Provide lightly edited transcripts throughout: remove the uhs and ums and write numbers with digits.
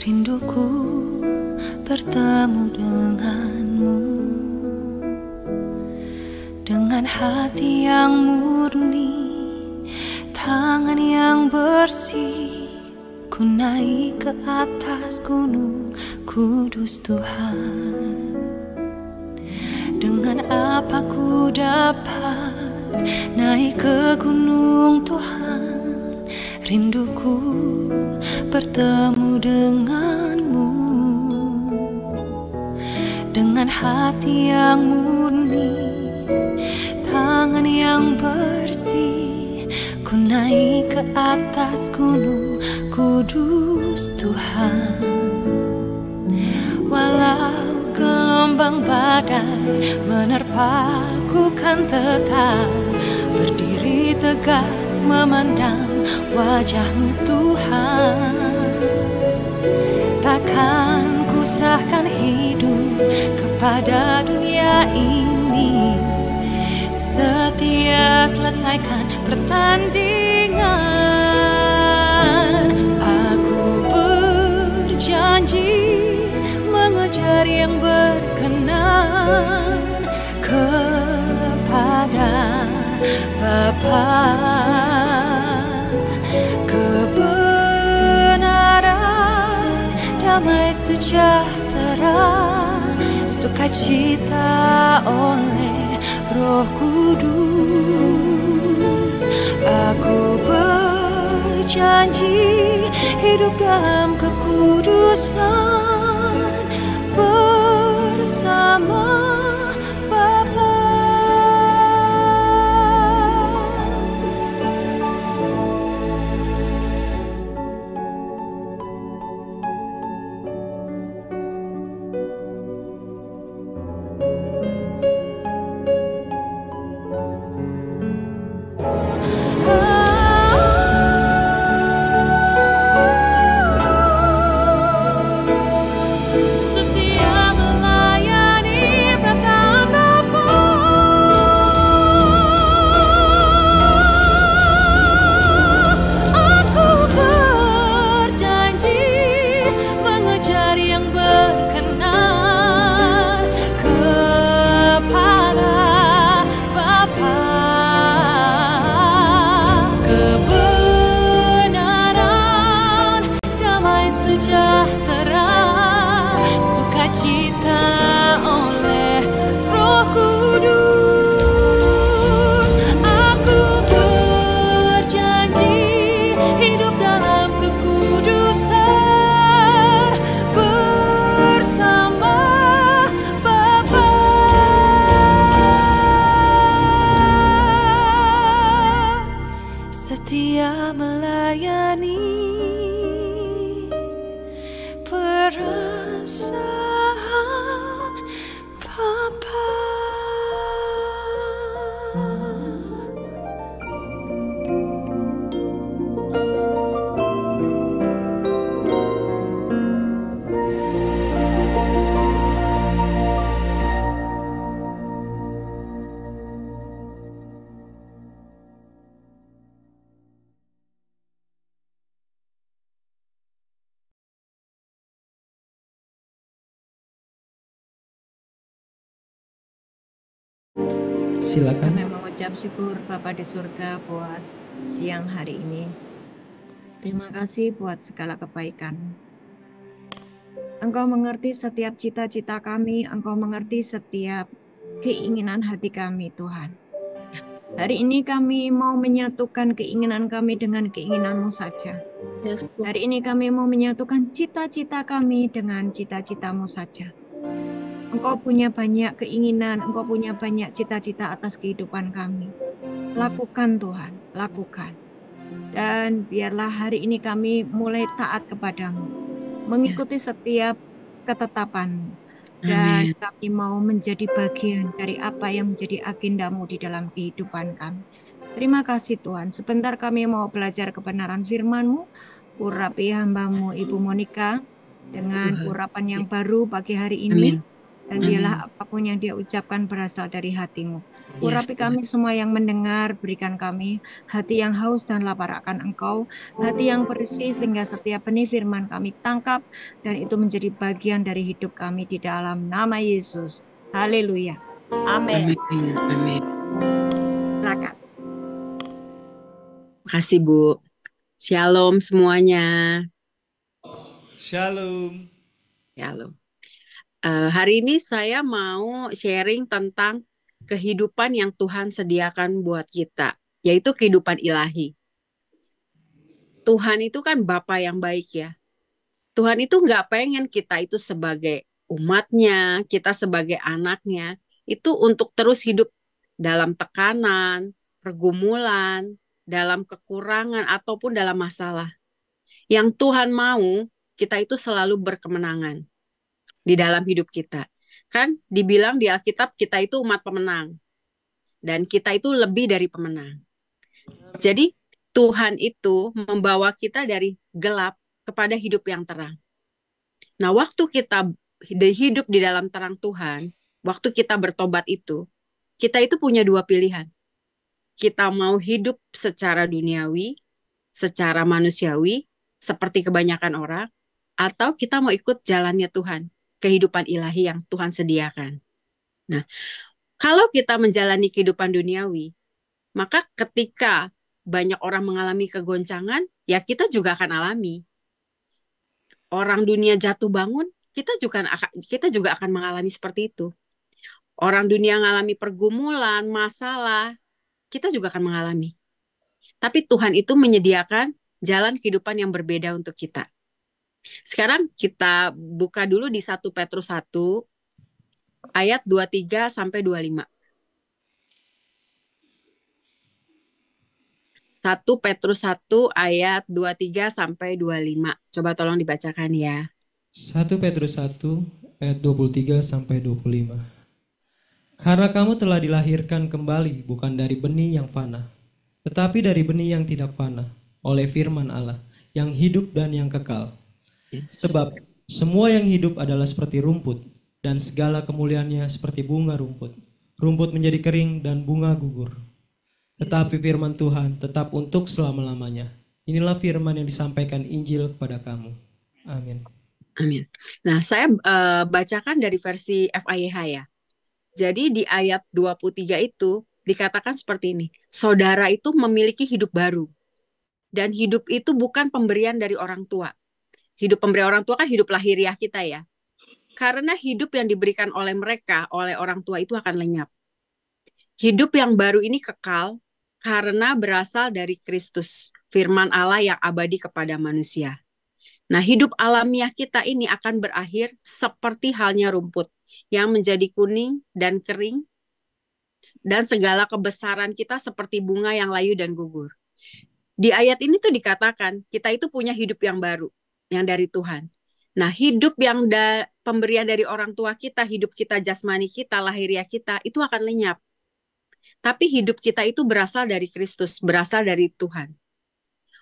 Rinduku bertemu denganmu, dengan hati yang murni, tangan yang bersih. Ku naik ke atas gunung kudus Tuhan. Dengan apa ku dapat naik ke gunung Tuhan? Rinduku bertemu denganmu, dengan hati yang murni, tangan yang bersih. Ku naik ke atas gunung kudus Tuhan. Walau gelombang badai menerpaku, kan tetap berdiri tegak memandang wajah-Mu Tuhan. Takkan ku serahkan hidup kepada dunia ini. Setia selesaikan pertandingan. Aku berjanji mengejar yang berkenan kepada Bapa. Kebenaran, damai sejahtera, sukacita oleh Roh Kudus. Aku berjanji hidup dalam kekudusan bersama Bapa. Setia melayani perasaan Bapa. Silakan. Kami mengucap syukur Bapa di surga buat siang hari ini. Terima kasih buat segala kebaikan. Engkau mengerti setiap cita-cita kami, Engkau mengerti setiap keinginan hati kami, Tuhan. Hari ini kami mau menyatukan keinginan kami dengan keinginan-Mu saja. Hari ini kami mau menyatukan cita-cita kami dengan cita-cita-Mu saja. Engkau punya banyak keinginan, Engkau punya banyak cita-cita atas kehidupan kami. Lakukan Tuhan, lakukan. Dan biarlah hari ini kami mulai taat kepadamu, mengikuti setiap ketetapan-Mu. Dan kami mau menjadi bagian dari apa yang menjadi agenda-Mu di dalam kehidupan kami. Terima kasih Tuhan. Sebentar kami mau belajar kebenaran firman-Mu. Urapi hamba-Mu Ibu Monica dengan urapan yang baru pagi hari ini. Dan biarlah apapun yang dia ucapkan berasal dari hatimu. Yes, Urapi kami semua yang mendengar, berikan kami hati yang haus dan lapar akan Engkau, hati yang bersih sehingga setiap benih firman kami tangkap dan itu menjadi bagian dari hidup kami di dalam nama Yesus. Haleluya. Amin. amin, amin. Silakan. Makasih Bu. Shalom semuanya. Shalom. Shalom. Hari ini saya mau sharing tentang kehidupan yang Tuhan sediakan buat kita, yaitu kehidupan ilahi. Tuhan itu kan Bapa yang baik ya. Tuhan itu nggak pengen kita itu sebagai umatnya, kita sebagai anaknya, itu untuk terus hidup dalam tekanan, pergumulan, dalam kekurangan, ataupun dalam masalah. Yang Tuhan mau, kita itu selalu berkemenangan di dalam hidup kita. Kan dibilang di Alkitab kita itu umat pemenang. Dan kita itu lebih dari pemenang. Jadi Tuhan itu membawa kita dari gelap kepada hidup yang terang. Nah, waktu kita hidup di dalam terang Tuhan, waktu kita bertobat itu, kita itu punya dua pilihan. Kita mau hidup secara duniawi, secara manusiawi, seperti kebanyakan orang, atau kita mau ikut jalannya Tuhan, kehidupan ilahi yang Tuhan sediakan. Nah, kalau kita menjalani kehidupan duniawi, maka ketika banyak orang mengalami kegoncangan, ya kita juga akan alami. Orang dunia jatuh bangun, kita juga akan mengalami seperti itu. Orang dunia mengalami pergumulan, masalah, kita juga akan mengalami. Tapi Tuhan itu menyediakan jalan kehidupan yang berbeda untuk kita. Sekarang kita buka dulu di 1 Petrus 1 ayat 23 sampai 25. 1 Petrus 1 ayat 23 sampai 25. Coba tolong dibacakan ya. 1 Petrus 1 ayat 23 sampai 25. Karena kamu telah dilahirkan kembali bukan dari benih yang fana, tetapi dari benih yang tidak fana, oleh firman Allah, yang hidup dan yang kekal. Sebab semua yang hidup adalah seperti rumput, dan segala kemuliaannya seperti bunga rumput. Rumput menjadi kering dan bunga gugur. Tetapi firman Tuhan tetap untuk selama-lamanya. Inilah firman yang disampaikan Injil kepada kamu. Amin. Amin. Nah, saya bacakan dari versi FIYH ya. Jadi di ayat 23 itu dikatakan seperti ini. Saudara itu memiliki hidup baru. Dan hidup itu bukan pemberian dari orang tua. Hidup pemberian orang tua kan hidup lahiriah kita ya. Karena hidup yang diberikan oleh mereka, oleh orang tua itu akan lenyap. Hidup yang baru ini kekal karena berasal dari Kristus, firman Allah yang abadi kepada manusia. Nah, hidup alamiah kita ini akan berakhir seperti halnya rumput yang menjadi kuning dan kering, dan segala kebesaran kita seperti bunga yang layu dan gugur. Di ayat ini tuh dikatakan kita itu punya hidup yang baru, yang dari Tuhan. Nah, hidup yang pemberian dari orang tua kita, hidup kita jasmani kita, lahiriah kita, itu akan lenyap. Tapi hidup kita itu berasal dari Kristus, berasal dari Tuhan.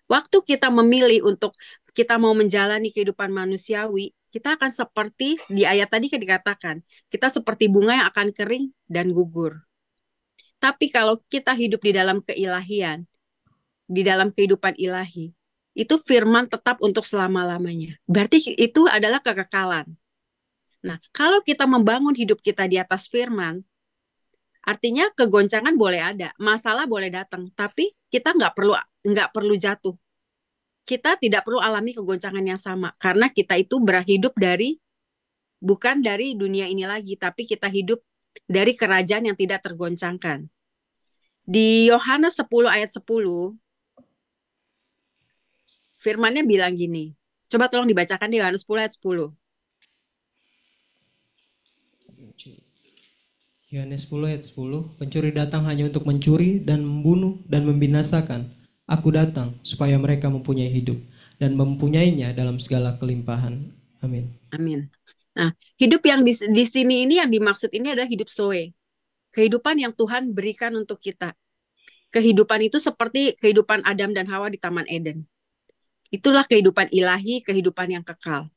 Waktu kita memilih untuk kita mau menjalani kehidupan manusiawi, kita akan seperti di ayat tadi dikatakan, kita seperti bunga yang akan kering dan gugur. Tapi kalau kita hidup di dalam keilahian, di dalam kehidupan ilahi, itu firman tetap untuk selama-lamanya. Berarti itu adalah kekekalan. Nah, kalau kita membangun hidup kita di atas firman, artinya kegoncangan boleh ada, masalah boleh datang, tapi kita nggak perlu jatuh. Kita tidak perlu alami kegoncangan yang sama, karena kita itu berhidup bukan dari dunia ini lagi, tapi kita hidup dari kerajaan yang tidak tergoncangkan. Di Yohanes 10 ayat 10, firmannya bilang gini. Coba tolong dibacakan di Yohanes 10 ayat 10. Yohanes 10 ayat 10, pencuri datang hanya untuk mencuri dan membunuh dan membinasakan. Aku datang supaya mereka mempunyai hidup dan mempunyainya dalam segala kelimpahan. Amin. Amin. Nah, hidup yang di sini ini yang dimaksud ini adalah hidup Zoe. Kehidupan yang Tuhan berikan untuk kita. Kehidupan itu seperti kehidupan Adam dan Hawa di Taman Eden. Itulah kehidupan ilahi, kehidupan yang kekal.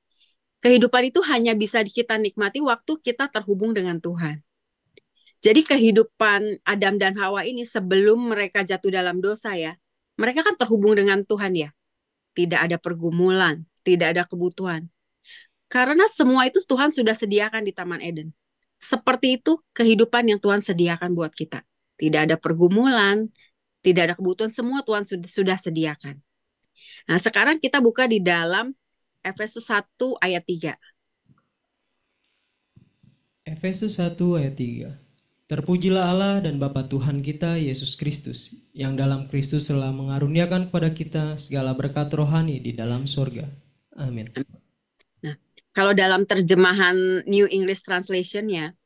Kehidupan itu hanya bisa kita nikmati waktu kita terhubung dengan Tuhan. Jadi kehidupan Adam dan Hawa ini sebelum mereka jatuh dalam dosa ya, mereka kan terhubung dengan Tuhan ya. Tidak ada pergumulan, tidak ada kebutuhan. Karena semua itu Tuhan sudah sediakan di Taman Eden. Seperti itu kehidupan yang Tuhan sediakan buat kita. Tidak ada pergumulan, tidak ada kebutuhan, semua Tuhan sudah sediakan. Nah, sekarang kita buka di dalam Efesus 1 ayat 3. Efesus 1 ayat 3. Terpujilah Allah dan Bapa Tuhan kita Yesus Kristus, yang dalam Kristus telah mengaruniakan kepada kita segala berkat rohani di dalam surga. Amin. Nah, kalau dalam terjemahan New English Translation-nya,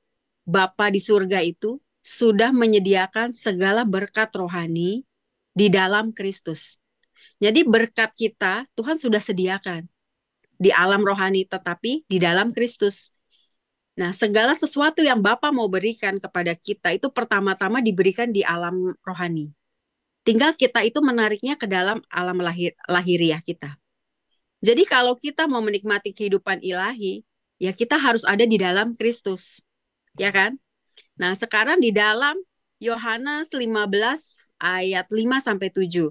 Bapa di surga itu sudah menyediakan segala berkat rohani di dalam Kristus. Jadi berkat kita Tuhan sudah sediakan di alam rohani, tetapi di dalam Kristus. Nah, segala sesuatu yang Bapa mau berikan kepada kita itu pertama-tama diberikan di alam rohani. Tinggal kita itu menariknya ke dalam alam lahiriah kita. Jadi kalau kita mau menikmati kehidupan ilahi, ya kita harus ada di dalam Kristus. Ya kan? Nah, sekarang di dalam Yohanes 15 ayat 5 sampai 7.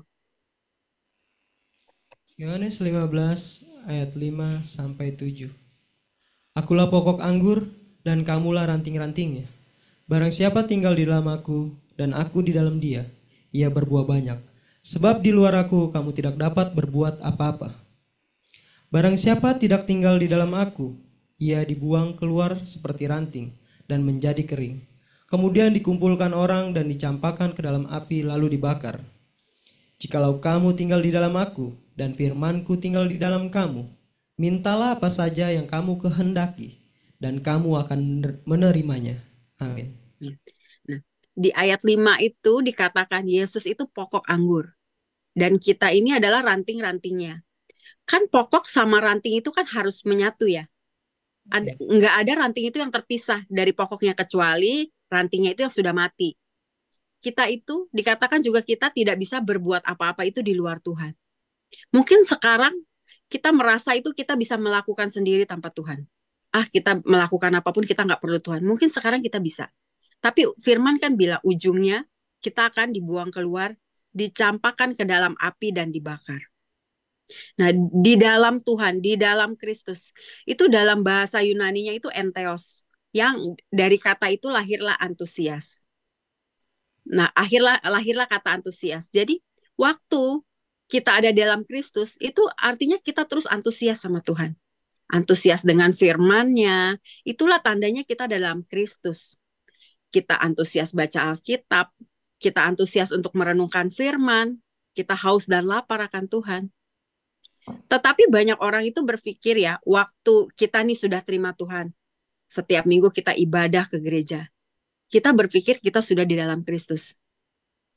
Yohanes 15 ayat 5 sampai 7. Akulah pokok anggur dan kamulah ranting-rantingnya. Barang siapa tinggal di dalam aku dan aku di dalam dia, ia berbuah banyak. Sebab di luar aku kamu tidak dapat berbuat apa-apa. Barang siapa tidak tinggal di dalam aku, ia dibuang keluar seperti ranting dan menjadi kering. Kemudian dikumpulkan orang dan dicampakkan ke dalam api lalu dibakar. Jikalau kamu tinggal di dalam aku dan firmanku tinggal di dalam kamu, mintalah apa saja yang kamu kehendaki, dan kamu akan menerimanya. Amin. Nah, di ayat 5 itu dikatakan Yesus itu pokok anggur. Dan kita ini adalah ranting-rantingnya. Kan pokok sama ranting itu kan harus menyatu ya. Nggak ada ranting itu yang terpisah dari pokoknya, kecuali rantingnya itu yang sudah mati. Kita itu dikatakan juga kita tidak bisa berbuat apa-apa itu di luar Tuhan. Mungkin sekarang kita merasa itu kita bisa melakukan sendiri tanpa Tuhan. Kita melakukan apapun kita nggak perlu Tuhan. Mungkin sekarang kita bisa. Tapi firman kan bilang ujungnya kita akan dibuang keluar, dicampakkan ke dalam api dan dibakar. Nah, di dalam Tuhan, di dalam Kristus, itu dalam bahasa Yunaninya itu entheos, yang dari kata itu lahirlah antusias. Nah, lahirlah kata antusias. Jadi, waktu kita ada dalam Kristus, itu artinya kita terus antusias sama Tuhan. Antusias dengan firman-Nya, itulah tandanya kita dalam Kristus. Kita antusias baca Alkitab, kita antusias untuk merenungkan firman, kita haus dan lapar akan Tuhan. Tetapi banyak orang itu berpikir ya, waktu kita nih sudah terima Tuhan, setiap minggu kita ibadah ke gereja, kita berpikir kita sudah di dalam Kristus.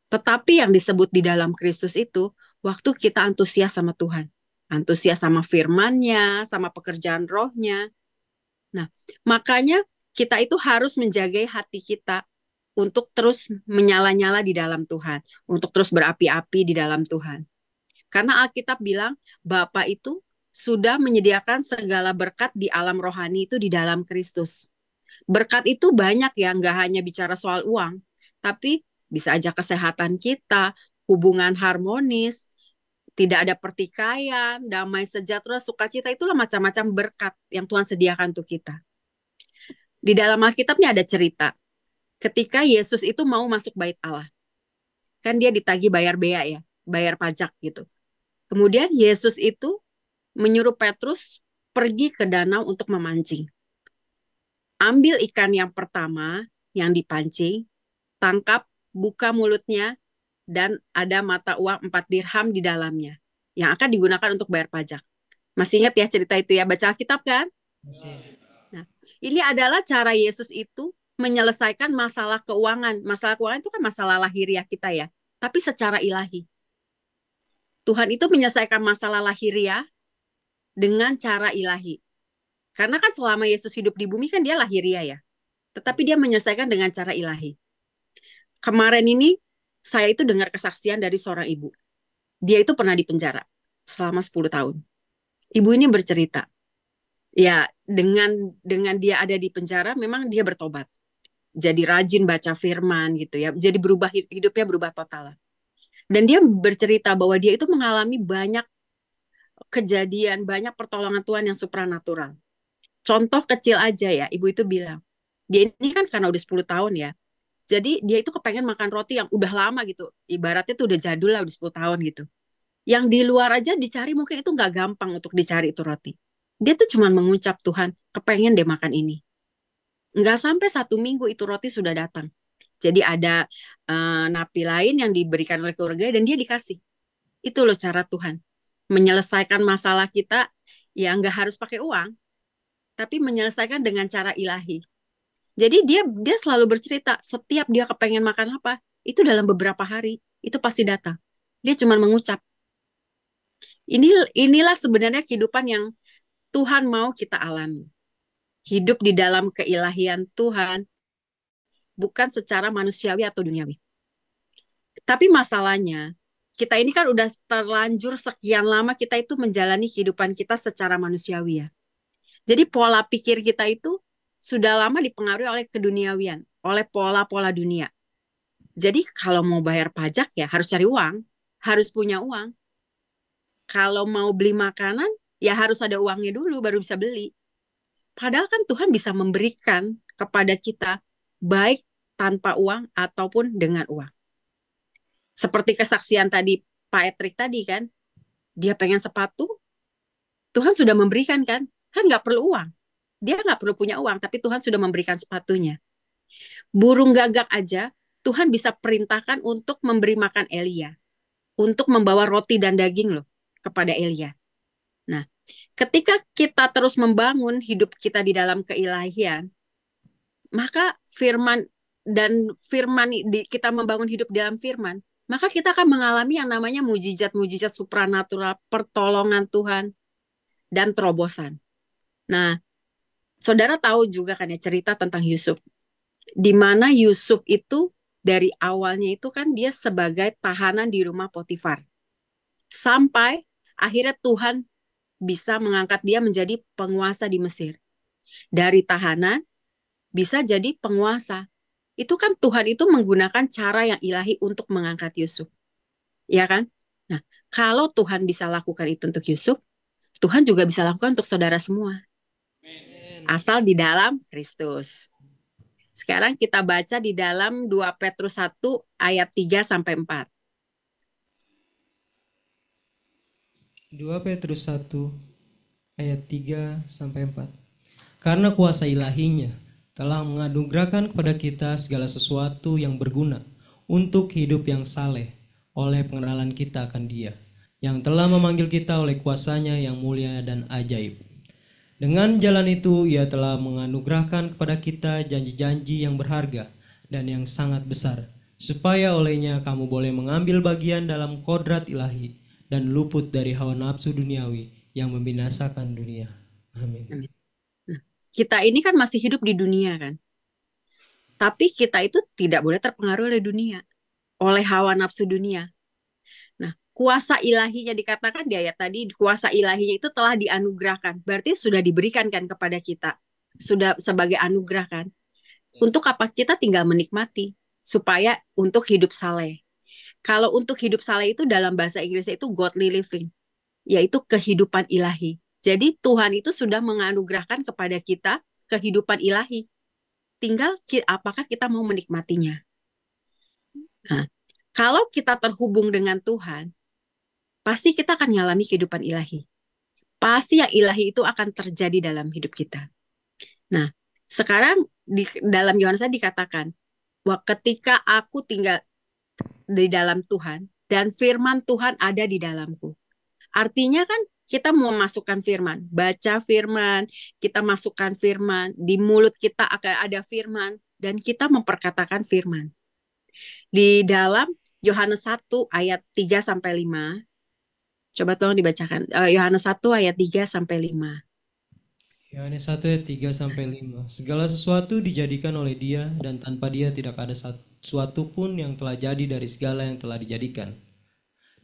Tetapi yang disebut di dalam Kristus itu, waktu kita antusias sama Tuhan, antusias sama firman-Nya, sama pekerjaan roh-Nya. Nah, makanya kita itu harus menjaga hati kita untuk terus menyala-nyala di dalam Tuhan, untuk terus berapi-api di dalam Tuhan. Karena Alkitab bilang, Bapa itu sudah menyediakan segala berkat di alam rohani itu di dalam Kristus. Berkat itu banyak ya, nggak hanya bicara soal uang, tapi bisa aja kesehatan kita, hubungan harmonis, tidak ada pertikaian, damai sejahtera, sukacita, itulah macam-macam berkat yang Tuhan sediakan untuk kita. Di dalam Alkitabnya ada cerita, ketika Yesus itu mau masuk bait Allah. Kan dia ditagih bayar bea ya, bayar pajak gitu. Kemudian Yesus itu menyuruh Petrus pergi ke danau untuk memancing. Ambil ikan yang pertama yang dipancing, tangkap, buka mulutnya, dan ada mata uang 4 dirham di dalamnya yang akan digunakan untuk bayar pajak. Masih ingat ya cerita itu ya, baca Alkitab kan? Masih. Nah, ini adalah cara Yesus itu menyelesaikan masalah keuangan. Masalah keuangan itu kan masalah lahiriah kita ya, tapi secara ilahi. Tuhan itu menyelesaikan masalah lahiriah dengan cara ilahi. Karena kan selama Yesus hidup di bumi kan dia lahiriah ya. Tetapi dia menyelesaikan dengan cara ilahi. Kemarin ini saya itu dengar kesaksian dari seorang ibu. Dia itu pernah dipenjara selama 10 tahun. Ibu ini bercerita. Ya, dengan dia ada di penjara memang dia bertobat. Jadi rajin baca firman gitu ya. Jadi berubah, hidupnya berubah total lah. Dan dia bercerita bahwa dia itu mengalami banyak kejadian, banyak pertolongan Tuhan yang supranatural. Contoh kecil aja ya, ibu itu bilang, dia ini kan karena udah 10 tahun ya. Jadi dia itu kepengen makan roti yang udah lama gitu. Ibaratnya tuh udah jadul lah, udah 10 tahun gitu. Yang di luar aja dicari mungkin itu nggak gampang untuk dicari itu roti. Dia tuh cuma mengucap, Tuhan, kepengen deh makan ini. Nggak sampai 1 minggu itu roti sudah datang. Jadi ada napi lain yang diberikan oleh keluarga dan dia dikasih. Itu loh cara Tuhan. Menyelesaikan masalah kita ya nggak harus pakai uang, tapi menyelesaikan dengan cara ilahi. Jadi dia selalu bercerita, setiap dia kepengen makan apa, itu dalam beberapa hari, itu pasti datang. Dia cuma mengucap. Inilah sebenarnya kehidupan yang Tuhan mau kita alami. Hidup di dalam keilahian Tuhan, bukan secara manusiawi atau duniawi. Tapi masalahnya, kita ini kan udah terlanjur sekian lama kita itu menjalani kehidupan kita secara manusiawi ya. Jadi pola pikir kita itu sudah lama dipengaruhi oleh keduniawian, oleh pola-pola dunia. Jadi kalau mau bayar pajak ya harus cari uang, harus punya uang. Kalau mau beli makanan ya harus ada uangnya dulu baru bisa beli. Padahal kan Tuhan bisa memberikan kepada kita baik tanpa uang ataupun dengan uang. Seperti kesaksian tadi Pak Etrik tadi kan, dia pengen sepatu, Tuhan sudah memberikan kan nggak perlu uang. Dia nggak perlu punya uang, tapi Tuhan sudah memberikan sepatunya. Burung gagak aja, Tuhan bisa perintahkan untuk memberi makan Elia. Untuk membawa roti dan daging loh kepada Elia. Nah, ketika kita terus membangun hidup kita di dalam keilahian, maka kita membangun hidup dalam firman, maka kita akan mengalami yang namanya mujizat-mujizat supranatural, pertolongan Tuhan, dan terobosan. Nah, saudara tahu juga kan ya cerita tentang Yusuf. Di mana Yusuf itu dari awalnya itu kan dia sebagai tahanan di rumah Potifar. Sampai akhirnya Tuhan bisa mengangkat dia menjadi penguasa di Mesir. Dari tahanan bisa jadi penguasa. Itu kan Tuhan itu menggunakan cara yang ilahi untuk mengangkat Yusuf. Ya kan? Nah, kalau Tuhan bisa lakukan itu untuk Yusuf, Tuhan juga bisa lakukan untuk saudara semua. Asal di dalam Kristus. Sekarang kita baca di dalam 2 Petrus 1 ayat 3 sampai 4. 2 Petrus 1 ayat 3 sampai 4. Karena kuasa ilahinya telah menganugerahkan kepada kita segala sesuatu yang berguna untuk hidup yang saleh oleh pengenalan kita akan Dia, yang telah memanggil kita oleh kuasanya yang mulia dan ajaib. Dengan jalan itu Ia telah menganugerahkan kepada kita janji-janji yang berharga dan yang sangat besar, supaya olehnya kamu boleh mengambil bagian dalam kodrat ilahi dan luput dari hawa nafsu duniawi yang membinasakan dunia. Amin. Nah, kita ini kan masih hidup di dunia kan. Tapi kita itu tidak boleh terpengaruh oleh dunia, oleh hawa nafsu dunia. Nah, kuasa ilahinya dikatakan di ayat tadi, kuasa ilahinya itu telah dianugerahkan. Berarti sudah diberikan kan kepada kita. Sudah sebagai anugerah kan. Untuk apa? Kita tinggal menikmati. Supaya untuk hidup saleh. Kalau untuk hidup saleh itu dalam bahasa Inggrisnya itu godly living. Yaitu kehidupan ilahi. Jadi Tuhan itu sudah menganugerahkan kepada kita kehidupan ilahi. Tinggal apakah kita mau menikmatinya. Nah, kalau kita terhubung dengan Tuhan, pasti kita akan mengalami kehidupan ilahi. Pasti yang ilahi itu akan terjadi dalam hidup kita. Nah, sekarang di dalam Yohanes dikatakan, wah ketika aku tinggal di dalam Tuhan dan firman Tuhan ada di dalamku. Artinya kan kita mau masukkan firman, baca firman, kita masukkan firman, di mulut kita akan ada firman, dan kita memperkatakan firman. Di dalam Yohanes 1 ayat 3 sampai 5. Coba tolong dibacakan. Yohanes 1 ayat 3 sampai 5. Yohanes 1 ayat 3 sampai 5. Segala sesuatu dijadikan oleh Dia dan tanpa Dia tidak ada sesuatu pun yang telah jadi dari segala yang telah dijadikan.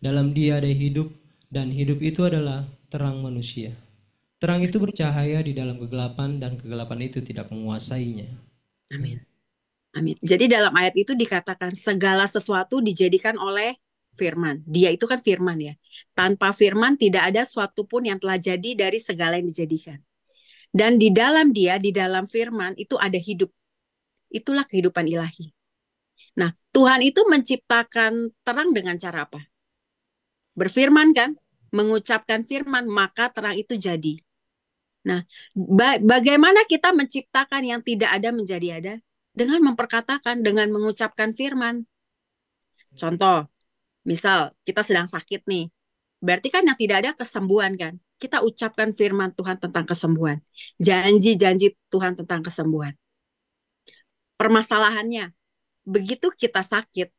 Dalam Dia ada hidup dan hidup itu adalah terang manusia. Terang itu bercahaya di dalam kegelapan dan kegelapan itu tidak menguasainya. Amin. Amin. Jadi dalam ayat itu dikatakan segala sesuatu dijadikan oleh firman. Dia itu kan firman ya. Tanpa firman tidak ada suatu pun yang telah jadi dari segala yang dijadikan. Dan di dalam dia, di dalam firman itu ada hidup. Itulah kehidupan ilahi. Nah, Tuhan itu menciptakan terang dengan cara apa? Berfirman kan? Mengucapkan firman, maka terang itu jadi. Nah, bagaimana kita menciptakan yang tidak ada menjadi ada? Dengan memperkatakan, dengan mengucapkan firman. Contoh, misal kita sedang sakit nih. Berarti kan yang tidak ada kesembuhan kan? Kita ucapkan firman Tuhan tentang kesembuhan. Janji-janji Tuhan tentang kesembuhan. Permasalahannya, begitu kita sakit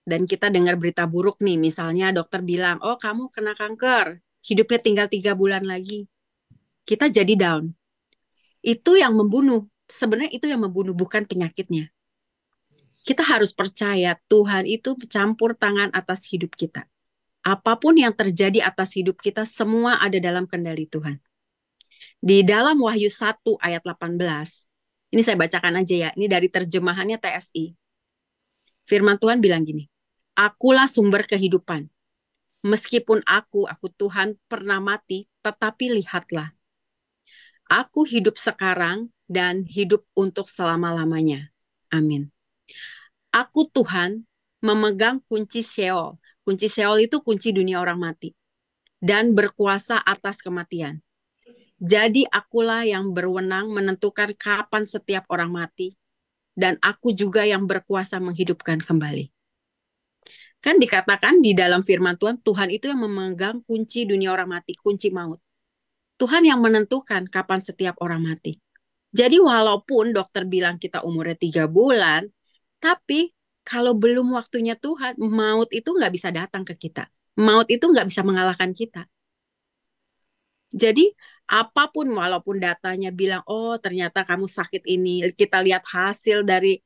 dan kita dengar berita buruk nih, misalnya dokter bilang, oh kamu kena kanker, hidupnya tinggal 3 bulan lagi. Kita jadi down. Itu yang membunuh. Sebenarnya itu yang membunuh, bukan penyakitnya. Kita harus percaya Tuhan itu campur tangan atas hidup kita. Apapun yang terjadi atas hidup kita, semua ada dalam kendali Tuhan. Di dalam Wahyu 1 ayat 18, ini saya bacakan aja ya, ini dari terjemahannya TSI. Firman Tuhan bilang gini, akulah sumber kehidupan. Meskipun aku Tuhan pernah mati, tetapi lihatlah. Aku hidup sekarang dan hidup untuk selama-lamanya. Amin. Aku Tuhan memegang kunci Sheol. Kunci Sheol itu kunci dunia orang mati. Dan berkuasa atas kematian. Jadi akulah yang berwenang menentukan kapan setiap orang mati. Dan aku juga yang berkuasa menghidupkan kembali. Kan dikatakan di dalam firman Tuhan, Tuhan itu yang memegang kunci dunia orang mati, kunci maut. Tuhan yang menentukan kapan setiap orang mati. Jadi walaupun dokter bilang kita umurnya 3 bulan, tapi kalau belum waktunya Tuhan, maut itu nggak bisa datang ke kita. Maut itu nggak bisa mengalahkan kita. Jadi apapun, walaupun datanya bilang, oh ternyata kamu sakit ini, kita lihat hasil dari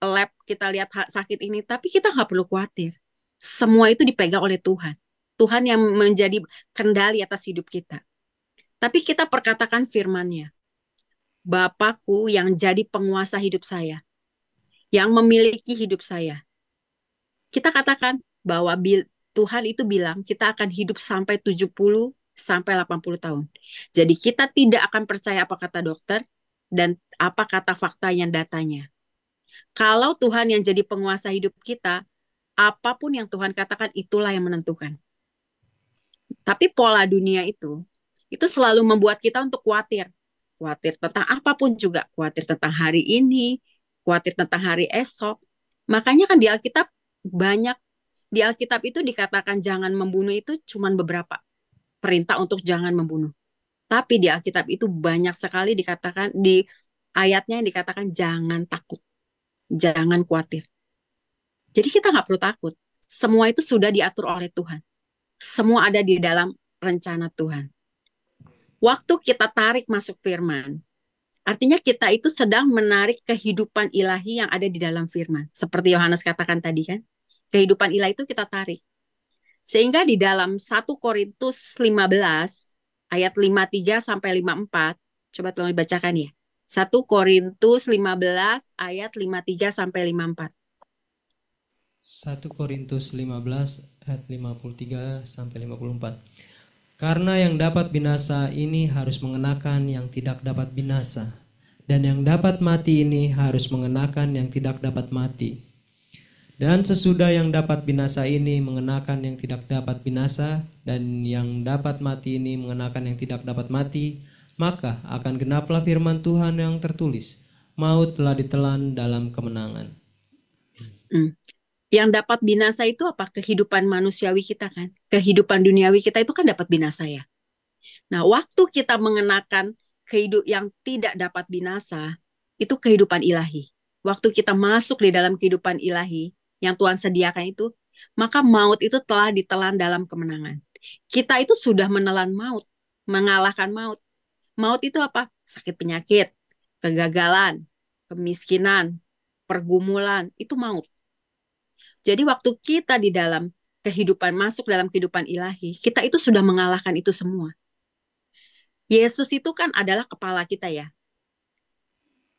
lab, kita lihat sakit ini, tapi kita nggak perlu khawatir. Semua itu dipegang oleh Tuhan. Tuhan yang menjadi kendali atas hidup kita. Tapi kita perkatakan firman-Nya. Bapakku yang jadi penguasa hidup saya, yang memiliki hidup saya. Kita katakan bahwa Tuhan itu bilang kita akan hidup sampai 70 sampai 80 tahun. Jadi kita tidak akan percaya apa kata dokter dan apa kata faktanya, datanya. Kalau Tuhan yang jadi penguasa hidup kita, apapun yang Tuhan katakan itulah yang menentukan. Tapi pola dunia itu selalu membuat kita untuk khawatir. Khawatir tentang apapun juga. Khawatir tentang hari ini, khawatir tentang hari esok. Makanya kan di Alkitab banyak, di Alkitab itu dikatakan jangan membunuh itu cuma beberapa. Perintah untuk jangan membunuh. Tapi di Alkitab itu banyak sekali dikatakan, di ayatnya yang dikatakan jangan takut. Jangan khawatir. Jadi kita nggak perlu takut. Semua itu sudah diatur oleh Tuhan. Semua ada di dalam rencana Tuhan. Waktu kita tarik masuk firman, artinya kita itu sedang menarik kehidupan ilahi yang ada di dalam firman. Seperti Yohanes katakan tadi kan, kehidupan ilahi itu kita tarik. Sehingga di dalam 1 Korintus 15 ayat 53 sampai 54, coba tolong dibacakan ya. 1 Korintus 15 ayat 53 sampai 54. 1 Korintus 15 ayat 53 sampai 54. Karena yang dapat binasa ini harus mengenakan yang tidak dapat binasa, dan yang dapat mati ini harus mengenakan yang tidak dapat mati. Dan sesudah yang dapat binasa ini mengenakan yang tidak dapat binasa, dan yang dapat mati ini mengenakan yang tidak dapat mati, maka akan genaplah firman Tuhan yang tertulis, maut telah ditelan dalam kemenangan. Yang dapat binasa itu apa? Kehidupan manusiawi kita kan. Kehidupan duniawi kita itu kan dapat binasa ya. Nah, waktu kita mengenakan kehidupan yang tidak dapat binasa, itu kehidupan ilahi. Waktu kita masuk di dalam kehidupan ilahi yang Tuhan sediakan itu, maka maut itu telah ditelan dalam kemenangan. Kita itu sudah menelan maut, mengalahkan maut. Maut itu apa? Sakit penyakit, kegagalan, kemiskinan, pergumulan, itu maut. Jadi waktu kita di dalam kehidupan, masuk dalam kehidupan ilahi, kita itu sudah mengalahkan itu semua. Yesus itu kan adalah kepala kita ya.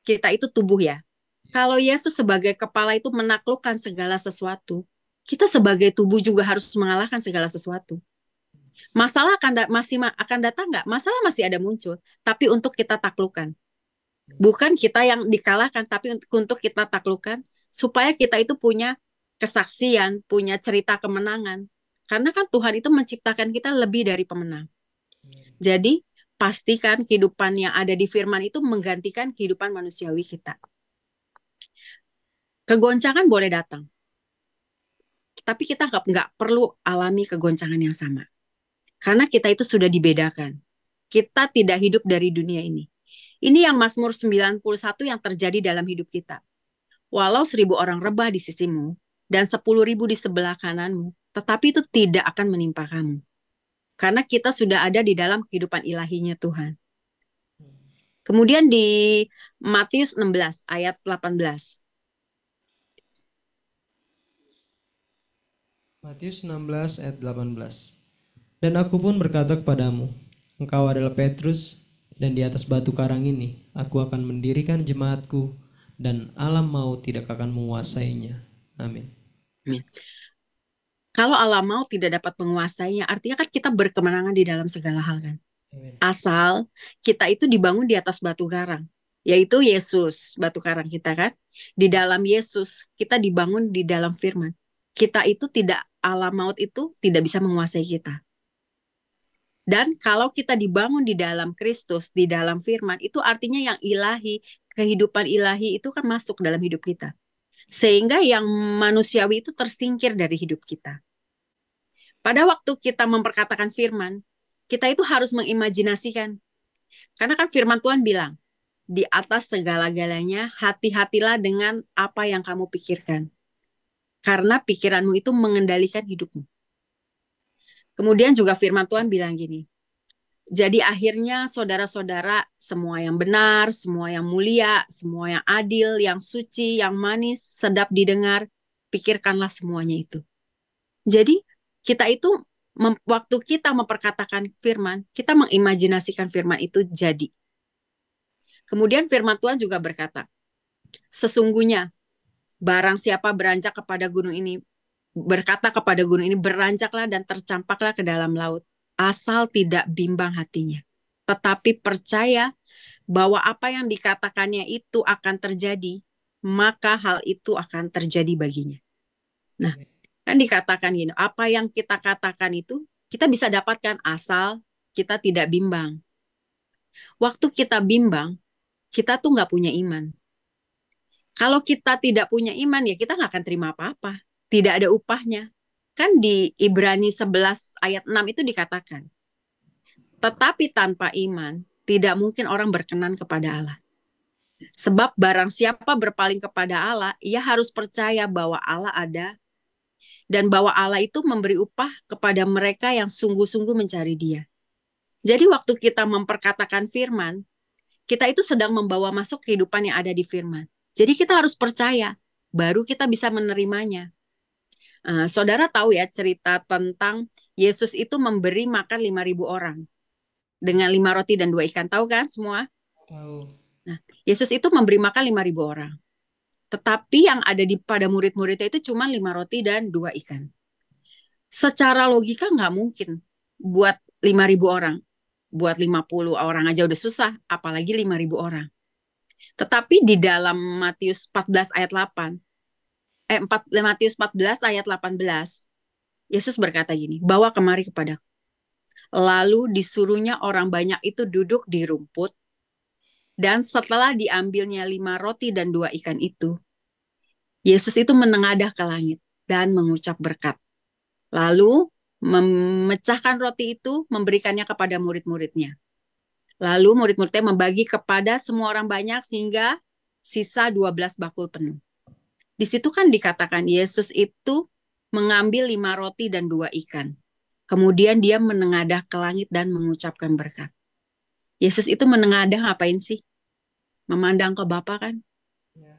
Kita itu tubuh ya. Kalau Yesus sebagai kepala itu menaklukkan segala sesuatu, kita sebagai tubuh juga harus mengalahkan segala sesuatu. Masalah akan datang nggak? Masalah masih ada muncul, tapi untuk kita taklukkan. Bukan kita yang dikalahkan, tapi untuk kita taklukkan, supaya kita itu punya kesaksian, punya cerita kemenangan. Karena kan Tuhan itu menciptakan kita lebih dari pemenang. Jadi pastikan kehidupan yang ada di firman itu menggantikan kehidupan manusiawi kita. Kegoncangan boleh datang, tapi kita nggak perlu alami kegoncangan yang sama. Karena kita itu sudah dibedakan. Kita tidak hidup dari dunia ini. Ini yang Mazmur 91 yang terjadi dalam hidup kita. Walau 1.000 orang rebah di sisimu dan 10.000 di sebelah kananmu, tetapi itu tidak akan menimpa kamu. Karena kita sudah ada di dalam kehidupan ilahinya Tuhan. Kemudian di Matius 16 ayat 18. Matius 16 ayat 18. Dan aku pun berkata kepadamu, engkau adalah Petrus, dan di atas batu karang ini aku akan mendirikan jemaatku, dan alam maut tidak akan menguasainya. Amin. Amin. Kalau alam maut tidak dapat menguasainya, artinya kan kita berkemenangan di dalam segala hal kan. Amin. Asal kita itu dibangun di atas batu karang, yaitu Yesus, batu karang kita kan. Di dalam Yesus, kita dibangun di dalam firman. Kita itu tidak, alam maut itu tidak bisa menguasai kita. Dan kalau kita dibangun di dalam Kristus, di dalam firman, itu artinya yang ilahi, kehidupan ilahi itu kan masuk dalam hidup kita. Sehingga yang manusiawi itu tersingkir dari hidup kita. Pada waktu kita memperkatakan firman, kita itu harus mengimajinasikan. Karena kan firman Tuhan bilang, di atas segala-galanya hati-hatilah dengan apa yang kamu pikirkan. Karena pikiranmu itu mengendalikan hidupmu. Kemudian juga firman Tuhan bilang gini, jadi akhirnya saudara-saudara, semua yang benar, semua yang mulia, semua yang adil, yang suci, yang manis, sedap didengar, pikirkanlah semuanya itu. Jadi kita itu, waktu kita memperkatakan firman, kita mengimajinasikan firman itu jadi. Kemudian firman Tuhan juga berkata, sesungguhnya barang siapa beranjak kepada gunung ini, berkata kepada gunung ini, beranjaklah dan tercampaklah ke dalam laut, asal tidak bimbang hatinya, tetapi percaya bahwa apa yang dikatakannya itu akan terjadi, maka hal itu akan terjadi baginya. Nah, kan dikatakan gini, apa yang kita katakan itu kita bisa dapatkan asal kita tidak bimbang. Waktu kita bimbang, kita tuh nggak punya iman. Kalau kita tidak punya iman, ya kita nggak akan terima apa-apa. Tidak ada upahnya. Kan di Ibrani 11 ayat 6 itu dikatakan, tetapi tanpa iman, tidak mungkin orang berkenan kepada Allah. Sebab barang siapa berpaling kepada Allah, ia harus percaya bahwa Allah ada, dan bahwa Allah itu memberi upah kepada mereka yang sungguh-sungguh mencari Dia. Jadi waktu kita memperkatakan firman, kita itu sedang membawa masuk kehidupan yang ada di firman. Jadi kita harus percaya, baru kita bisa menerimanya. Saudara tahu ya cerita tentang Yesus itu memberi makan 5.000 orang dengan 5 roti dan 2 ikan. Tahu kan semua? Tahu. Nah, Yesus itu memberi makan 5.000 orang. Tetapi yang ada pada murid-muridnya itu cuma 5 roti dan 2 ikan. Secara logika nggak mungkin buat 5.000 orang. Buat 50 orang aja udah susah, apalagi 5.000 orang. Tetapi di dalam Matius 14 ayat 8, Matius 14 ayat 18, Yesus berkata gini, bawa kemari kepadaku. Lalu disuruhnya orang banyak itu duduk di rumput, dan setelah diambilnya 5 roti dan 2 ikan itu, Yesus itu menengadah ke langit dan mengucap berkat. Lalu memecahkan roti itu, memberikannya kepada murid-muridnya. Lalu murid-muridnya membagi kepada semua orang banyak sehingga sisa 12 bakul penuh. Di situ kan dikatakan Yesus itu mengambil 5 roti dan 2 ikan. Kemudian dia menengadah ke langit dan mengucapkan berkat. Yesus itu menengadah ngapain sih? Memandang ke Bapa kan?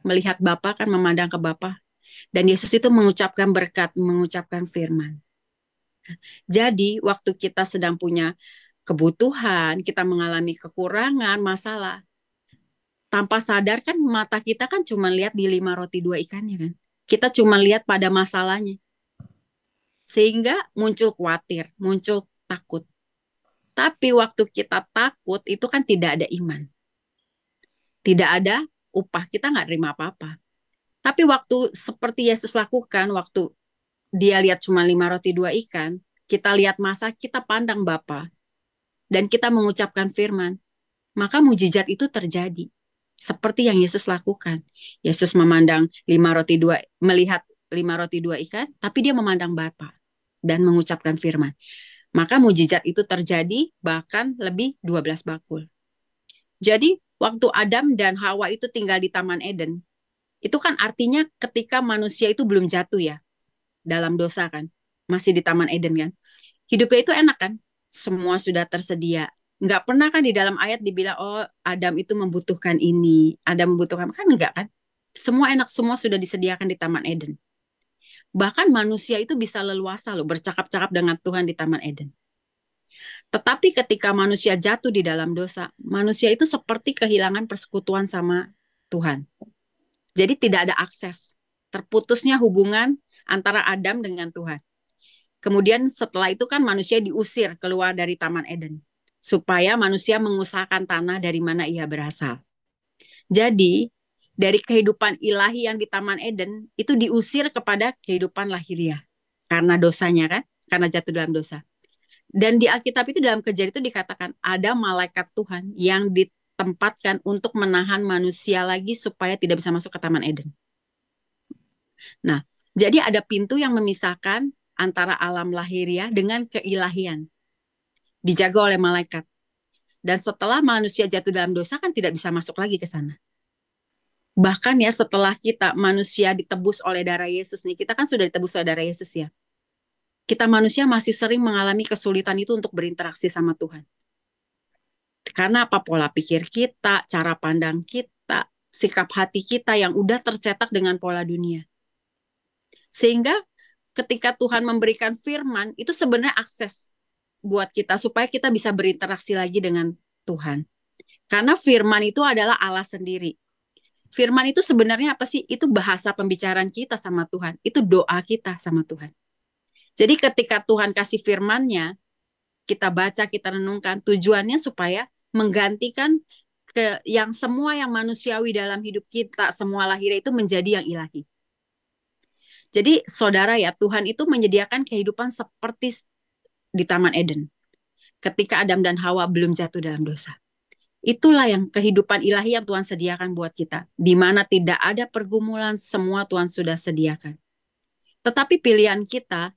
Melihat Bapa kan, memandang ke Bapa. Dan Yesus itu mengucapkan berkat, mengucapkan firman. Jadi waktu kita sedang punya kebutuhan, kita mengalami kekurangan, masalah. Tanpa sadar kan mata kita kan cuma lihat di 5 roti 2 ikannya kan. Kita cuma lihat pada masalahnya. Sehingga muncul khawatir, muncul takut. Tapi waktu kita takut itu kan tidak ada iman. Tidak ada upah, kita nggak terima apa-apa. Tapi waktu seperti Yesus lakukan, waktu dia lihat cuma 5 roti 2 ikan, kita lihat masa, kita pandang Bapa, dan kita mengucapkan firman, maka mujizat itu terjadi. Seperti yang Yesus lakukan. Yesus memandang 5 roti 2, melihat 5 roti 2 ikan, tapi dia memandang Bapa dan mengucapkan firman. Maka mujizat itu terjadi, bahkan lebih 12 bakul. Jadi waktu Adam dan Hawa itu tinggal di Taman Eden, itu kan artinya ketika manusia itu belum jatuh ya, dalam dosa kan, masih di Taman Eden kan. Hidupnya itu enak kan, semua sudah tersedia. Nggak pernah kan di dalam ayat dibilang, oh Adam itu membutuhkan ini, Adam membutuhkan, kan enggak kan. Semua enak, semua sudah disediakan di Taman Eden. Bahkan manusia itu bisa leluasa loh, bercakap-cakap dengan Tuhan di Taman Eden. Tetapi ketika manusia jatuh di dalam dosa, manusia itu seperti kehilangan persekutuan sama Tuhan. Jadi tidak ada akses. Terputusnya hubungan antara Adam dengan Tuhan. Kemudian setelah itu kan manusia diusir keluar dari Taman Eden. Supaya manusia mengusahakan tanah dari mana ia berasal. Jadi dari kehidupan ilahi yang di Taman Eden itu diusir kepada kehidupan lahiriah. Karena dosanya kan, karena jatuh dalam dosa. Dan di Alkitab itu dalam Kejadian itu dikatakan ada malaikat Tuhan yang ditempatkan untuk menahan manusia lagi supaya tidak bisa masuk ke Taman Eden. Nah, jadi ada pintu yang memisahkan antara alam lahiriah dengan keilahian. Dijaga oleh malaikat. Dan setelah manusia jatuh dalam dosa kan tidak bisa masuk lagi ke sana. Bahkan ya setelah kita manusia ditebus oleh darah Yesus nih, kita kan sudah ditebus oleh darah Yesus ya. Kita manusia masih sering mengalami kesulitan itu untuk berinteraksi sama Tuhan. Karena apa? Pola pikir kita, cara pandang kita, sikap hati kita yang udah tercetak dengan pola dunia. Sehingga ketika Tuhan memberikan firman, itu sebenarnya akses buat kita supaya kita bisa berinteraksi lagi dengan Tuhan. Karena firman itu adalah Allah sendiri. Firman itu sebenarnya apa sih? Itu bahasa pembicaraan kita sama Tuhan. Itu doa kita sama Tuhan. Jadi ketika Tuhan kasih firman-Nya, kita baca, kita renungkan, tujuannya supaya menggantikan yang semua yang manusiawi dalam hidup kita, semua lahir itu menjadi yang ilahi. Jadi saudara ya, Tuhan itu menyediakan kehidupan seperti di Taman Eden. Ketika Adam dan Hawa belum jatuh dalam dosa. Itulah yang kehidupan ilahi yang Tuhan sediakan buat kita. Di mana tidak ada pergumulan, semua Tuhan sudah sediakan. Tetapi pilihan kita,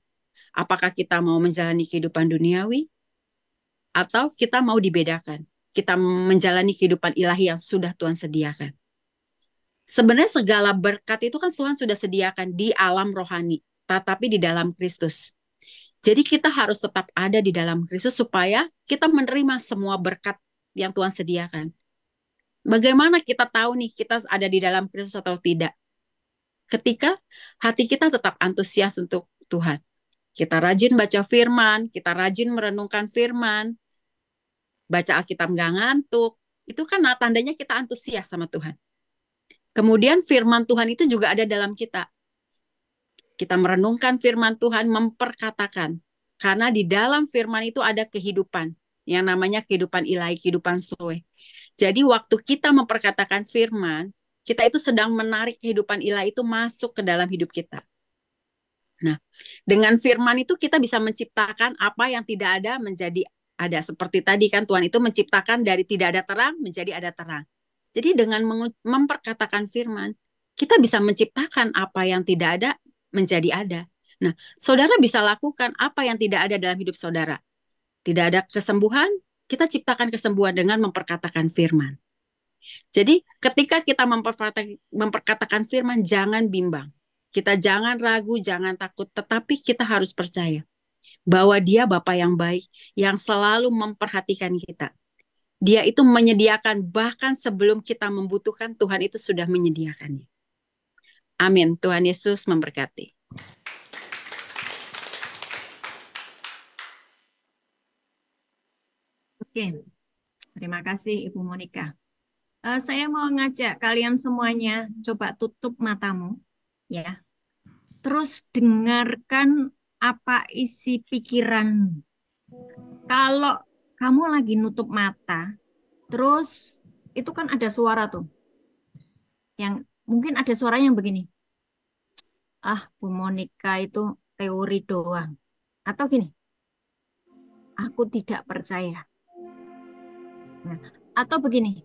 apakah kita mau menjalani kehidupan duniawi, atau kita mau dibedakan. Kita menjalani kehidupan ilahi yang sudah Tuhan sediakan. Sebenarnya segala berkat itu kan Tuhan sudah sediakan di alam rohani, tetapi di dalam Kristus. Jadi kita harus tetap ada di dalam Kristus supaya kita menerima semua berkat yang Tuhan sediakan. Bagaimana kita tahu nih kita ada di dalam Kristus atau tidak? Ketika hati kita tetap antusias untuk Tuhan. Kita rajin baca firman, kita rajin merenungkan firman, baca Alkitab nggak ngantuk, itu kan tandanya kita antusias sama Tuhan. Kemudian firman Tuhan itu juga ada dalam kita. Kita merenungkan firman Tuhan, memperkatakan. Karena di dalam firman itu ada kehidupan. Yang namanya kehidupan ilahi, kehidupan zoe. Jadi waktu kita memperkatakan firman, kita itu sedang menarik kehidupan ilahi itu masuk ke dalam hidup kita. Nah, dengan firman itu kita bisa menciptakan apa yang tidak ada menjadi ada. Seperti tadi kan Tuhan itu menciptakan dari tidak ada terang menjadi ada terang. Jadi dengan memperkatakan firman, kita bisa menciptakan apa yang tidak ada menjadi ada. Nah, saudara bisa lakukan apa yang tidak ada dalam hidup saudara. Tidak ada kesembuhan, kita ciptakan kesembuhan dengan memperkatakan firman. Jadi ketika kita memperkatakan firman, jangan bimbang. Kita jangan ragu, jangan takut, tetapi kita harus percaya bahwa Dia Bapa yang baik, yang selalu memperhatikan kita. Dia itu menyediakan, bahkan sebelum kita membutuhkan, Tuhan itu sudah menyediakannya. Amin. Tuhan Yesus memberkati. Oke, terima kasih Ibu Monica. Saya mau ngajak kalian semuanya coba tutup matamu, ya. Terus dengarkan apa isi pikiranmu. Kalau kamu lagi nutup mata, terus itu kan ada suara tuh, yang mungkin ada suara yang begini. Ah, Bu Monica itu teori doang. Atau gini, aku tidak percaya. Nah, atau begini,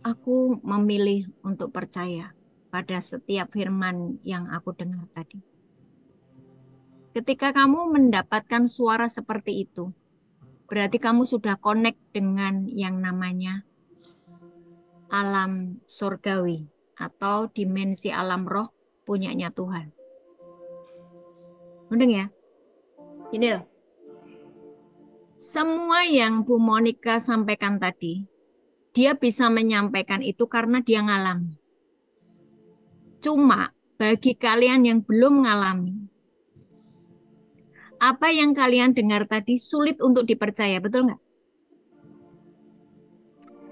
aku memilih untuk percaya pada setiap firman yang aku dengar tadi. Ketika kamu mendapatkan suara seperti itu, berarti kamu sudah connect dengan yang namanya alam surgawi atau dimensi alam roh punyanya Tuhan. Mending ya? Ini loh. Semua yang Bu Monica sampaikan tadi, dia bisa menyampaikan itu karena dia ngalami. Cuma bagi kalian yang belum ngalami, apa yang kalian dengar tadi sulit untuk dipercaya, betul nggak?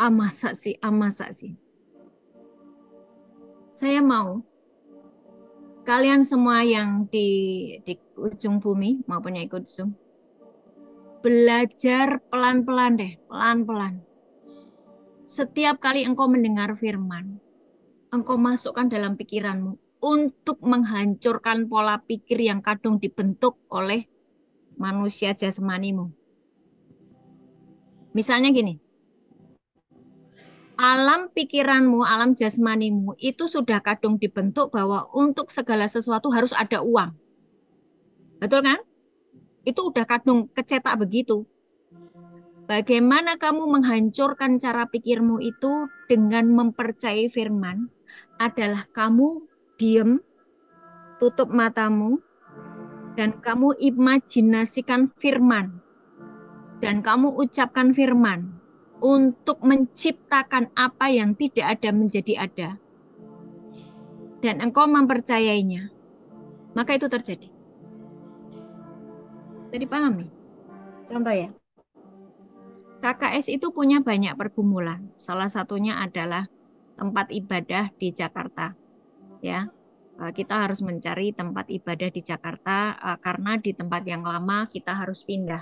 Masa sih, masa sih. Saya mau kalian semua yang di ujung bumi maupun yang ikut Zoom, belajar pelan-pelan deh, pelan-pelan. Setiap kali engkau mendengar firman, engkau masukkan dalam pikiranmu untuk menghancurkan pola pikir yang kadung dibentuk oleh manusia jasmanimu. Misalnya gini, alam pikiranmu, alam jasmanimu itu sudah kadung dibentuk bahwa untuk segala sesuatu harus ada uang. Betul kan? Itu udah kadung kecetak begitu. Bagaimana kamu menghancurkan cara pikirmu itu dengan mempercayai firman adalah kamu diem, tutup matamu, dan kamu imajinasikan firman. Dan kamu ucapkan firman untuk menciptakan apa yang tidak ada menjadi ada. Dan engkau mempercayainya. Maka itu terjadi. Tadi paham nih? Contoh ya. KKS itu punya banyak pergumulan. Salah satunya adalah tempat ibadah di Jakarta. Ya, kita harus mencari tempat ibadah di Jakarta karena di tempat yang lama kita harus pindah.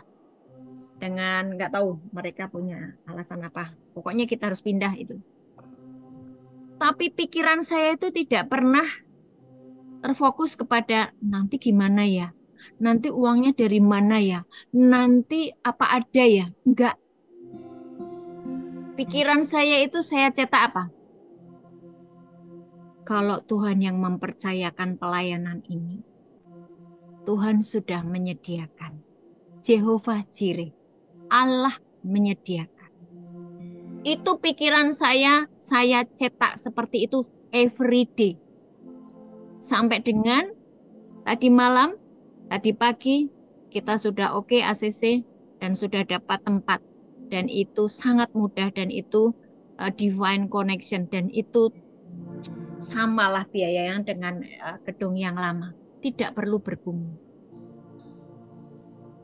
Dengan nggak tahu mereka punya alasan apa. Pokoknya kita harus pindah itu. Tapi pikiran saya itu tidak pernah terfokus kepada nanti gimana ya, nanti uangnya dari mana ya, nanti apa ada ya. Enggak. Pikiran saya itu saya cetak apa? Kalau Tuhan yang mempercayakan pelayanan ini, Tuhan sudah menyediakan. Jehovah Jireh, Allah menyediakan. Itu pikiran saya cetak seperti itu every day. Sampai dengan tadi malam, tadi pagi, kita sudah oke ACC dan sudah dapat tempat. Dan itu sangat mudah dan itu divine connection. Dan itu samalah biayanya dengan gedung yang lama. Tidak perlu bergumul.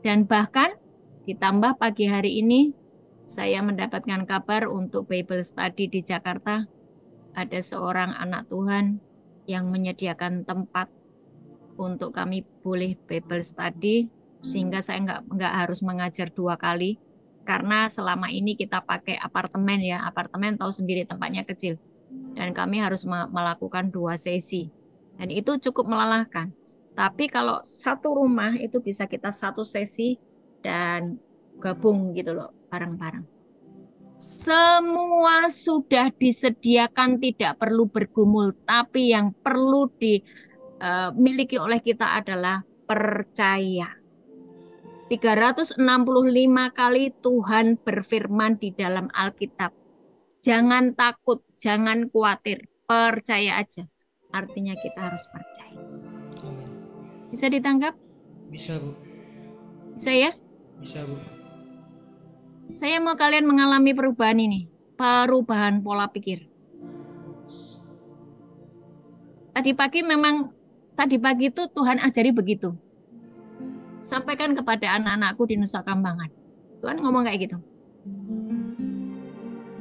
Dan bahkan ditambah pagi hari ini, saya mendapatkan kabar untuk Bible Study di Jakarta. Ada seorang anak Tuhan yang menyediakan tempat untuk kami boleh Bible Study, sehingga saya nggak harus mengajar 2 kali. Karena selama ini kita pakai apartemen ya, apartemen tahu sendiri tempatnya kecil. Dan kami harus melakukan 2 sesi. Dan itu cukup melelahkan. Tapi kalau satu rumah itu bisa kita 1 sesi dan gabung gitu loh, bareng-bareng. Semua sudah disediakan, tidak perlu bergumul. Tapi yang perlu dimiliki oleh kita adalah percaya. 365 kali Tuhan berfirman di dalam Alkitab. Jangan takut, jangan khawatir, percaya aja. Artinya kita harus percaya. Bisa ditangkap? Bisa, Bu. Bisa ya? Bisa, Bu. Saya mau kalian mengalami perubahan ini. Perubahan pola pikir. Tadi pagi itu Tuhan ajari begitu. Sampaikan kepada anak-anakku di Nusa Kambangan. Tuhan ngomong kayak gitu.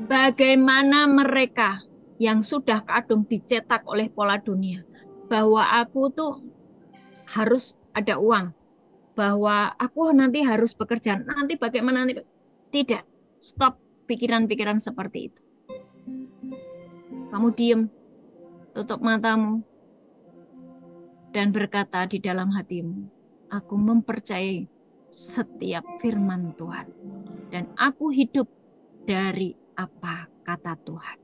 Bagaimana mereka yang sudah kadung dicetak oleh pola dunia, bahwa aku tuh harus ada uang, bahwa aku nanti harus bekerja, nanti bagaimana nanti. Tidak, stop pikiran-pikiran seperti itu. Kamu diem, tutup matamu, dan berkata di dalam hatimu, aku mempercayai setiap firman Tuhan, dan aku hidup dari apa kata Tuhan.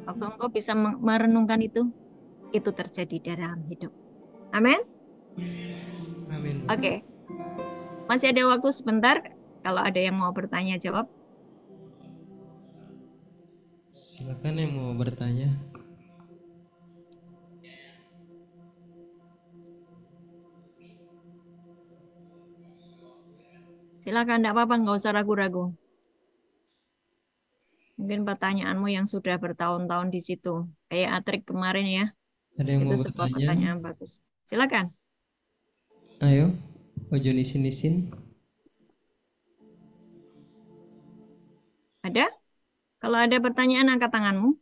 Waktu engkau bisa merenungkan itu terjadi dalam hidup. Amin. Amin. Oke. Masih ada waktu sebentar. Kalau ada yang mau bertanya, jawab. Silakan yang mau bertanya. Silakan, enggak apa-apa, nggak usah ragu-ragu. Mungkin pertanyaanmu yang sudah bertahun-tahun di situ. Kayak Atrik kemarin ya. Ada yang Itu mau sebuah bertanya? pertanyaan bagus. Silakan. Ayo, ojo nisin-nisin. Ada? Kalau ada pertanyaan, angkat tanganmu.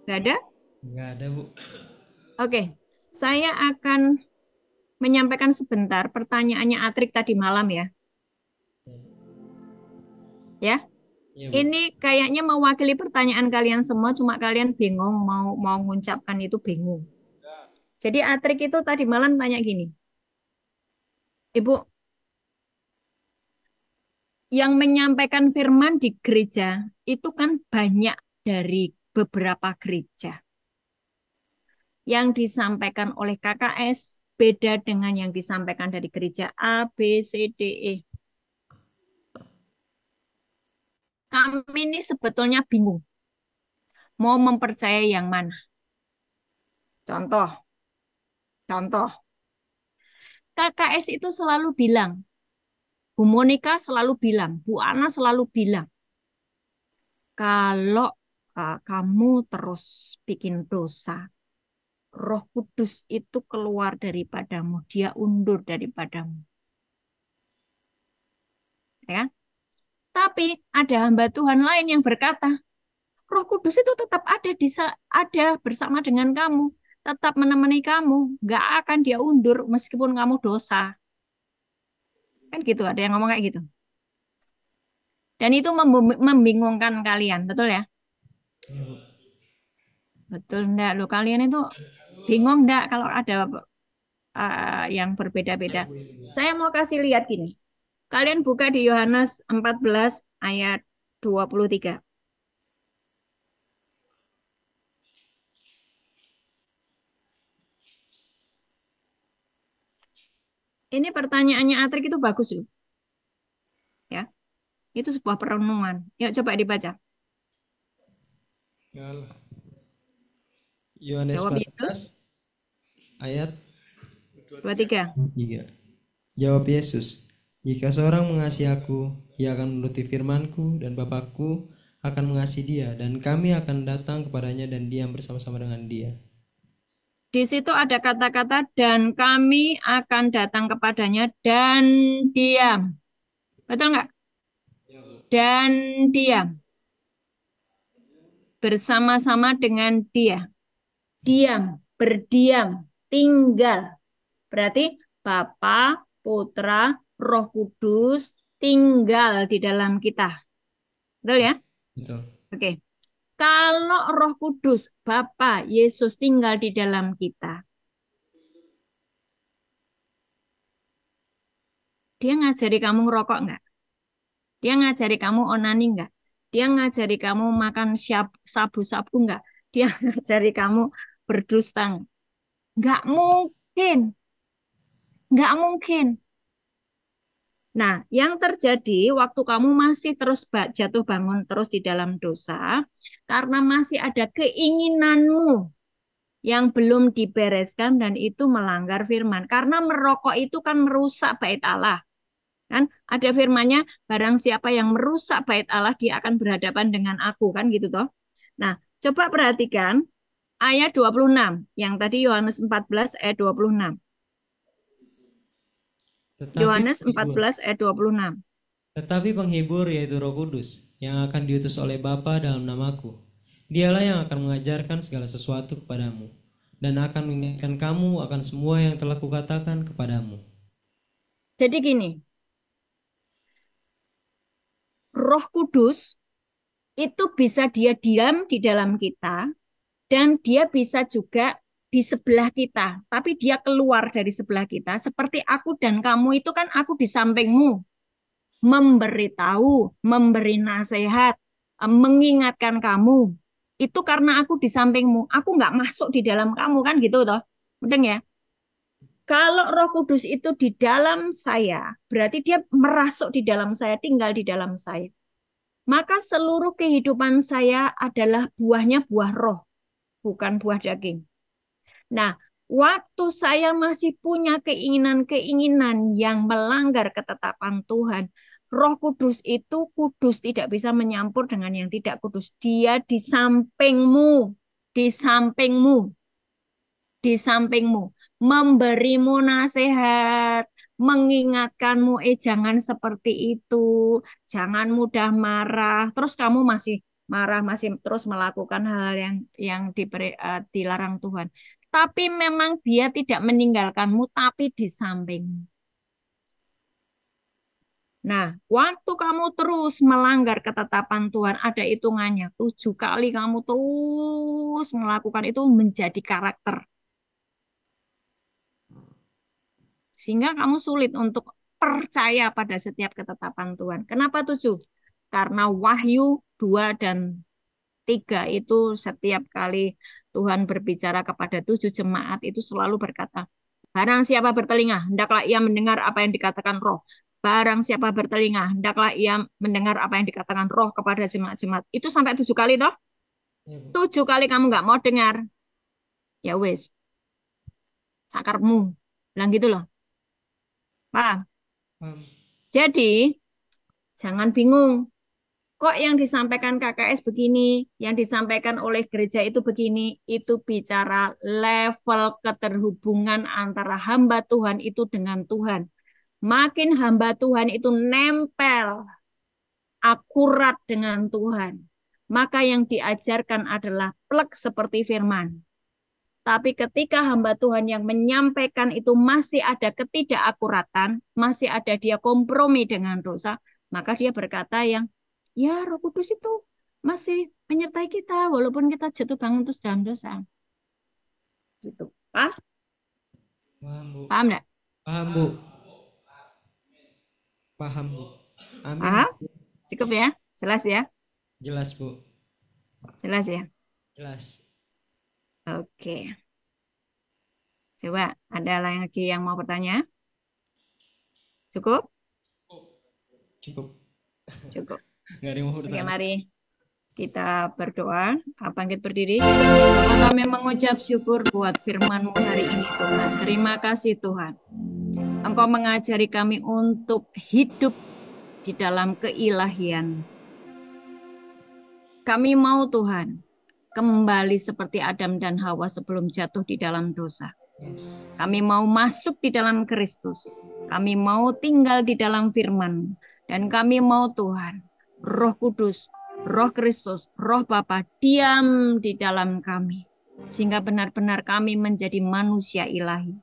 Nggak ada? Nggak ada, Bu. Oke. Saya akan menyampaikan sebentar pertanyaannya Atrik tadi malam ya. Ya. Iya, Bu. Ini kayaknya mewakili pertanyaan kalian semua, cuma kalian bingung mau mengucapkan itu bingung. Jadi Atrik itu tadi malam tanya gini, Ibu, yang menyampaikan firman di gereja itu kan banyak dari beberapa gereja. Yang disampaikan oleh KKS beda dengan yang disampaikan dari gereja A, B, C, D, E. Kami ini sebetulnya bingung mau mempercayai yang mana. Contoh, KKS itu selalu bilang, Bu Monica selalu bilang, Bu Ana selalu bilang, kalau kamu terus bikin dosa, Roh Kudus itu keluar daripadamu, dia undur daripadamu. Ya? Tapi ada hamba Tuhan lain yang berkata, Roh Kudus itu tetap ada bersama dengan kamu, tetap menemani kamu, nggak akan dia undur meskipun kamu dosa. Kan gitu, ada yang ngomong kayak gitu. Dan itu membingungkan kalian, betul ya? Betul enggak? Lo kalian itu bingung enggak kalau ada yang berbeda-beda? Saya mau kasih lihat gini. Kalian buka di Yohanes 14 ayat 23. Ini pertanyaannya Atrik itu bagus loh. Ya. Itu sebuah perenungan. Yuk coba dibaca. Yohanes Jawab 14 Yesus. ayat 23. 3. Jawab Yesus, jika seorang mengasihi aku, ia akan menuruti firman-Ku, dan Bapa-Ku akan mengasihi dia, dan kami akan datang kepadanya dan diam bersama-sama dengan dia. Di situ ada kata-kata dan kami akan datang kepadanya dan diam. Betul nggak? Dan diam. Bersama-sama dengan dia. Diam, berdiam, tinggal. Berarti Bapa, Putra, Roh Kudus tinggal di dalam kita. Betul ya? Betul. Oke. Kalau Roh Kudus, Bapa, Yesus tinggal di dalam kita, dia ngajari kamu ngerokok nggak? Dia ngajari kamu onani nggak? Dia ngajari kamu makan sabu-sabu nggak? Dia ngajari kamu berdusta nggak? Nggak mungkin. Nggak mungkin. Nah, yang terjadi waktu kamu masih terus jatuh bangun terus di dalam dosa, karena masih ada keinginanmu yang belum dibereskan dan itu melanggar firman. Karena merokok itu kan merusak bait Allah. Kan ada firmannya, barang siapa yang merusak bait Allah, dia akan berhadapan dengan aku, kan gitu toh. Nah, coba perhatikan ayat 26. Yang tadi Yohanes 14 ayat 26. Yohanes 14 ayat 26. Tetapi penghibur yaitu Roh Kudus yang akan diutus oleh Bapa dalam namaku. Dialah yang akan mengajarkan segala sesuatu kepadamu dan akan mengingatkan kamu akan semua yang telah kukatakan kepadamu. Jadi gini, Roh Kudus itu bisa dia diam di dalam kita dan dia bisa juga di sebelah kita, tapi dia keluar dari sebelah kita. Seperti aku dan kamu itu kan aku di sampingmu, memberitahu, memberi nasihat, mengingatkan kamu. Itu karena aku di sampingmu, aku nggak masuk di dalam kamu kan gitu toh, betul ya? Kalau Roh Kudus itu di dalam saya, berarti dia merasuk di dalam saya, tinggal di dalam saya. Maka seluruh kehidupan saya adalah buahnya buah roh, bukan buah daging. Nah, waktu saya masih punya keinginan-keinginan yang melanggar ketetapan Tuhan, Roh Kudus itu kudus, tidak bisa menyampur dengan yang tidak kudus. Dia di sampingmu, di sampingmu, di sampingmu, memberimu nasihat, mengingatkanmu, jangan seperti itu, jangan mudah marah. Terus kamu masih marah, masih terus melakukan hal-hal yang dilarang Tuhan. Tapi memang dia tidak meninggalkanmu, tapi di sampingmu. Nah, waktu kamu terus melanggar ketetapan Tuhan, ada hitungannya. 7 kali kamu terus melakukan itu menjadi karakter. Sehingga kamu sulit untuk percaya pada setiap ketetapan Tuhan. Kenapa 7? Karena Wahyu 2 dan 3 itu setiap kali Tuhan berbicara kepada 7 jemaat itu selalu berkata, barang siapa bertelinga, hendaklah ia mendengar apa yang dikatakan roh. Barang siapa bertelinga, hendaklah ia mendengar apa yang dikatakan roh kepada jemaat-jemaat. Itu sampai 7 kali toh? 7 kali kamu nggak mau dengar. Ya wes, sakarmu. Bilang gitu loh. Paham? Jadi, jangan bingung. Kok yang disampaikan KKS begini, yang disampaikan oleh gereja itu begini, itu bicara level keterhubungan antara hamba Tuhan itu dengan Tuhan. Makin hamba Tuhan itu nempel, akurat dengan Tuhan, maka yang diajarkan adalah plek seperti firman. Tapi ketika hamba Tuhan yang menyampaikan itu masih ada ketidakakuratan, masih ada dia kompromi dengan dosa, maka dia berkata yang, ya Roh Kudus itu masih menyertai kita, walaupun kita jatuh bangun terus dalam dosa. Gitu. Paham? Paham, Bu. Paham enggak? Paham, Bu. Paham, Bu. Amin. Paham? Cukup ya? Jelas ya? Jelas, Bu. Jelas ya? Jelas. Oke. Coba, ada lagi yang mau bertanya? Cukup? Cukup. Cukup. Nggak ada yang mau Oke, bertanya. mari kita berdoa. Bangkit berdiri. Bapak, kami mengucap syukur buat firman-Mu hari ini, Tuhan. Terima kasih, Tuhan. Engkau mengajari kami untuk hidup di dalam keilahian. Kami mau, Tuhan, kembali seperti Adam dan Hawa sebelum jatuh di dalam dosa. Kami mau masuk di dalam Kristus. Kami mau tinggal di dalam firman. Dan kami mau, Tuhan, Roh Kudus, Roh Kristus, Roh Bapa diam di dalam kami. Sehingga benar-benar kami menjadi manusia ilahi.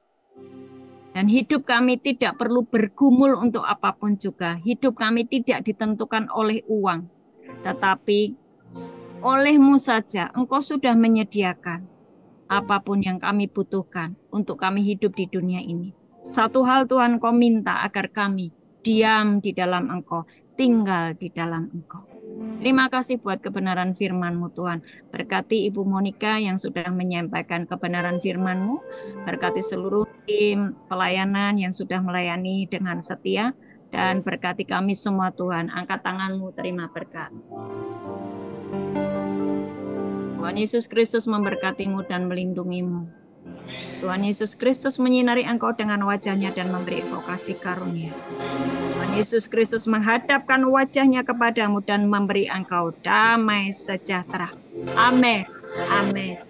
Dan hidup kami tidak perlu bergumul untuk apapun juga. Hidup kami tidak ditentukan oleh uang. Tetapi oleh-Mu saja Engkau sudah menyediakan apapun yang kami butuhkan untuk kami hidup di dunia ini. Satu hal Tuhan, Engkau minta agar kami diam di dalam Engkau, tinggal di dalam Engkau. Terima kasih buat kebenaran firman-Mu, Tuhan. Berkati Ibu Monica yang sudah menyampaikan kebenaran firman-Mu. Berkati seluruh tim pelayanan yang sudah melayani dengan setia. Dan berkati kami semua, Tuhan. Angkat tangan-Mu, terima berkat. Tuhan Yesus Kristus memberkati-Mu dan melindungi-Mu. Tuhan Yesus Kristus menyinari engkau dengan wajah-Nya dan memberi engkau kasih karunia. Tuhan Yesus Kristus menghadapkan wajah-Nya kepadamu dan memberi engkau damai sejahtera. Amin. Amin.